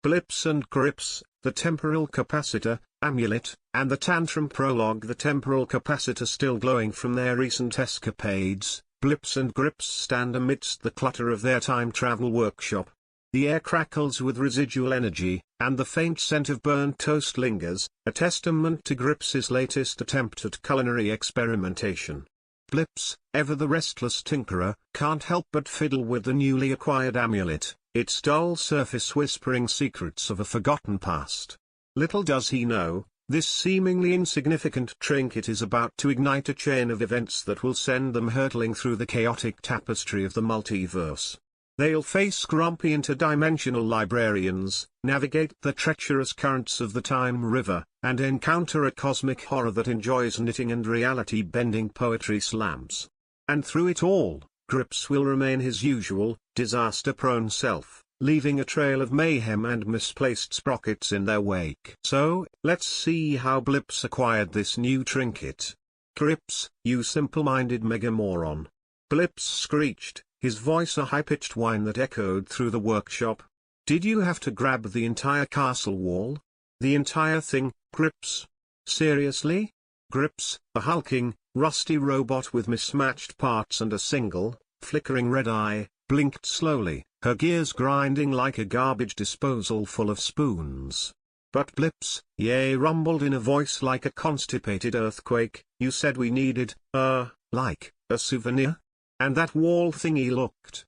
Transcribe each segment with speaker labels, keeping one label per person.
Speaker 1: Blips and Grips, the Temporal Capacitor, Amulet, and the Tantrum prologue. The Temporal Capacitor still glowing from their recent escapades, Blips and Grips stand amidst the clutter of their time travel workshop. The air crackles with residual energy, and the faint scent of burnt toast lingers, a testament to Grips's latest attempt at culinary experimentation. Blips, ever the restless tinkerer, can't help but fiddle with the newly acquired amulet, its dull surface whispering secrets of a forgotten past. Little does he know, this seemingly insignificant trinket is about to ignite a chain of events that will send them hurtling through the chaotic tapestry of the multiverse. They'll face grumpy interdimensional librarians, navigate the treacherous currents of the time river, and encounter a cosmic horror that enjoys knitting and reality-bending poetry slams. And through it all, Grips will remain his usual, disaster-prone self, leaving a trail of mayhem and misplaced sprockets in their wake. So, let's see how Blips acquired this new trinket. Grips, you simple-minded mega-moron. Blips screeched, his voice a high-pitched whine that echoed through the workshop. Did you have to grab the entire castle wall? The entire thing, Grips? Seriously? Grips, a hulking, rusty robot with mismatched parts and a single, flickering red eye, blinked slowly, her gears grinding like a garbage disposal full of spoons. But Blips, rumbled in a voice like a constipated earthquake, you said we needed, like, a souvenir? And that wall thingy looked,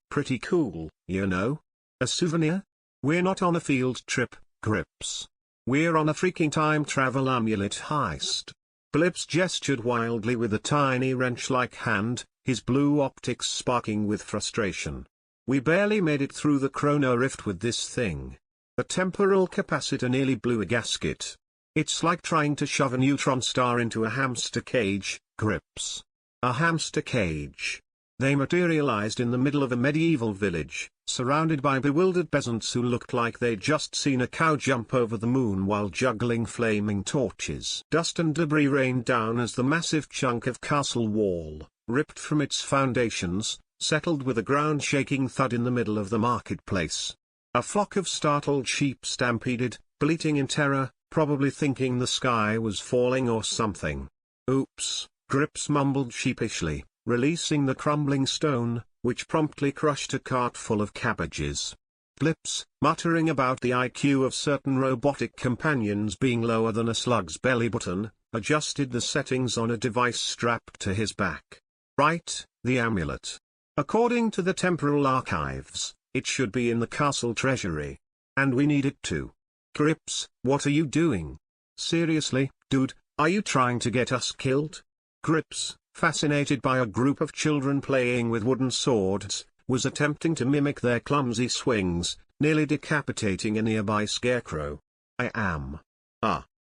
Speaker 1: pretty cool, you know? A souvenir? We're not on a field trip, Grips. We're on a freaking time travel amulet heist. Blips gestured wildly with a tiny wrench-like hand, his blue optics sparking with frustration. We barely made it through the chrono rift with this thing. The temporal capacitor nearly blew a gasket. It's like trying to shove a neutron star into a hamster cage, Grips. A hamster cage. They materialized in the middle of a medieval village, surrounded by bewildered peasants who looked like they'd just seen a cow jump over the moon while juggling flaming torches. Dust and debris rained down as the massive chunk of castle wall, ripped from its foundations, settled with a ground-shaking thud in the middle of the marketplace. A flock of startled sheep stampeded, bleating in terror, probably thinking the sky was falling or something. Oops. Grips mumbled sheepishly, releasing the crumbling stone, which promptly crushed a cart full of cabbages. Blips, muttering about the IQ of certain robotic companions being lower than a slug's belly button, adjusted the settings on a device strapped to his back. Right, the amulet. According to the temporal archives, it should be in the castle treasury. And we need it too. Grips, what are you doing? Seriously, dude, are you trying to get us killed? Grips, fascinated by a group of children playing with wooden swords, was attempting to mimic their clumsy swings, nearly decapitating a nearby scarecrow. I am.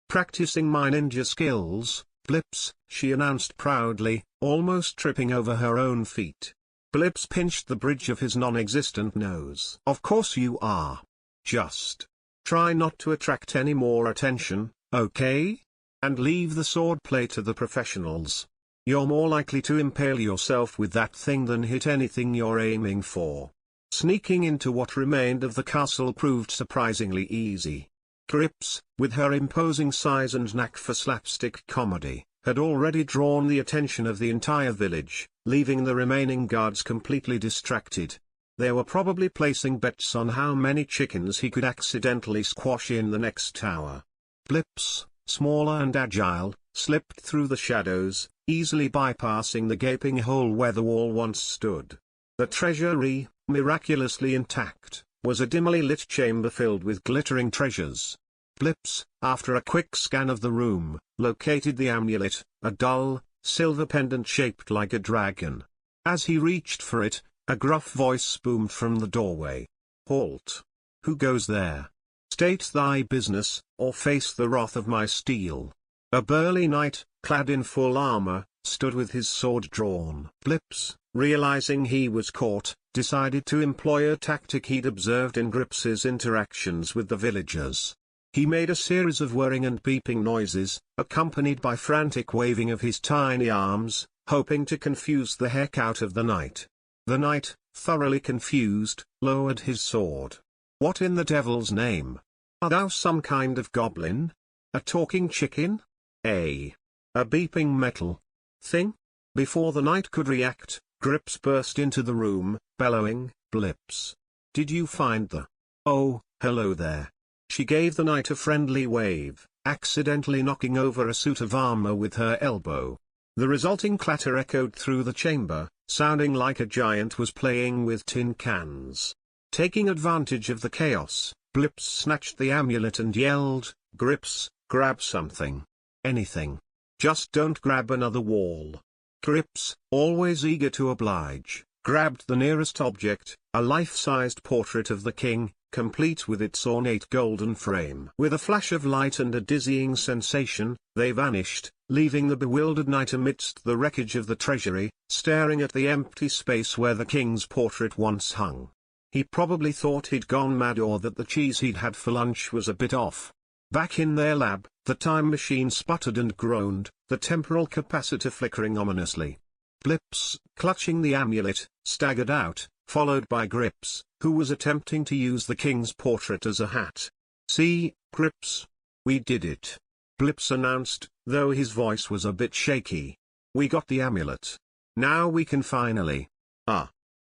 Speaker 1: Practicing my ninja skills, Blips, she announced proudly, almost tripping over her own feet. Blips pinched the bridge of his non-existent nose. Of course you are. Just try not to attract any more attention, okay? And leave the swordplay to the professionals. You're more likely to impale yourself with that thing than hit anything you're aiming for. Sneaking into what remained of the castle proved surprisingly easy. Grips, with her imposing size and knack for slapstick comedy, had already drawn the attention of the entire village, leaving the remaining guards completely distracted. They were probably placing bets on how many chickens he could accidentally squash in the next tower. Blips, smaller and agile, slipped through the shadows, easily bypassing the gaping hole where the wall once stood. The treasury, miraculously intact, was a dimly lit chamber filled with glittering treasures. Blips, after a quick scan of the room, located the amulet, a dull, silver pendant shaped like a dragon. As he reached for it, a gruff voice boomed from the doorway. Halt! Who goes there? State thy business, or face the wrath of my steel. A burly knight, clad in full armor, stood with his sword drawn. Blips, realizing he was caught, decided to employ a tactic he'd observed in Grips's interactions with the villagers. He made a series of whirring and beeping noises, accompanied by frantic waving of his tiny arms, hoping to confuse the heck out of the knight. The knight, thoroughly confused, lowered his sword. What in the devil's name? Are thou some kind of goblin? A talking chicken? A beeping metal thing? Before the knight could react, Grips burst into the room, bellowing, "Blips! Did you find the... Oh, hello there." She gave the knight a friendly wave, accidentally knocking over a suit of armor with her elbow. The resulting clatter echoed through the chamber, sounding like a giant was playing with tin cans. Taking advantage of the chaos, Blips snatched the amulet and yelled, "Grips, grab something. Anything. Just don't grab another wall." Grips, always eager to oblige, grabbed the nearest object, a life-sized portrait of the king, complete with its ornate golden frame. With a flash of light and a dizzying sensation, they vanished, leaving the bewildered knight amidst the wreckage of the treasury, staring at the empty space where the king's portrait once hung. He probably thought he'd gone mad or that the cheese he'd had for lunch was a bit off. Back in their lab, the time machine sputtered and groaned, the temporal capacitor flickering ominously. Blips, clutching the amulet, staggered out, followed by Grips, who was attempting to use the king's portrait as a hat. "See, Grips? We did it," Blips announced, though his voice was a bit shaky. "We got the amulet. Now we can finally...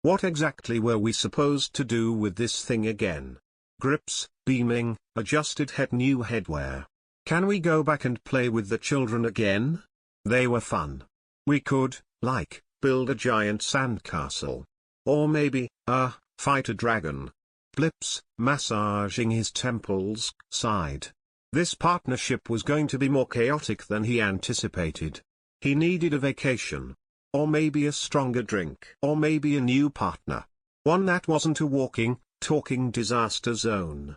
Speaker 1: What exactly were we supposed to do with this thing again?" Grips, beaming, adjusted new headwear. "Can we go back and play with the children again? They were fun. We could, like, build a giant sandcastle. Or maybe, fight a dragon." Blips, massaging his temples, sighed. This partnership was going to be more chaotic than he anticipated. He needed a vacation. Or maybe a stronger drink. Or maybe a new partner. One that wasn't a walking, talking disaster zone.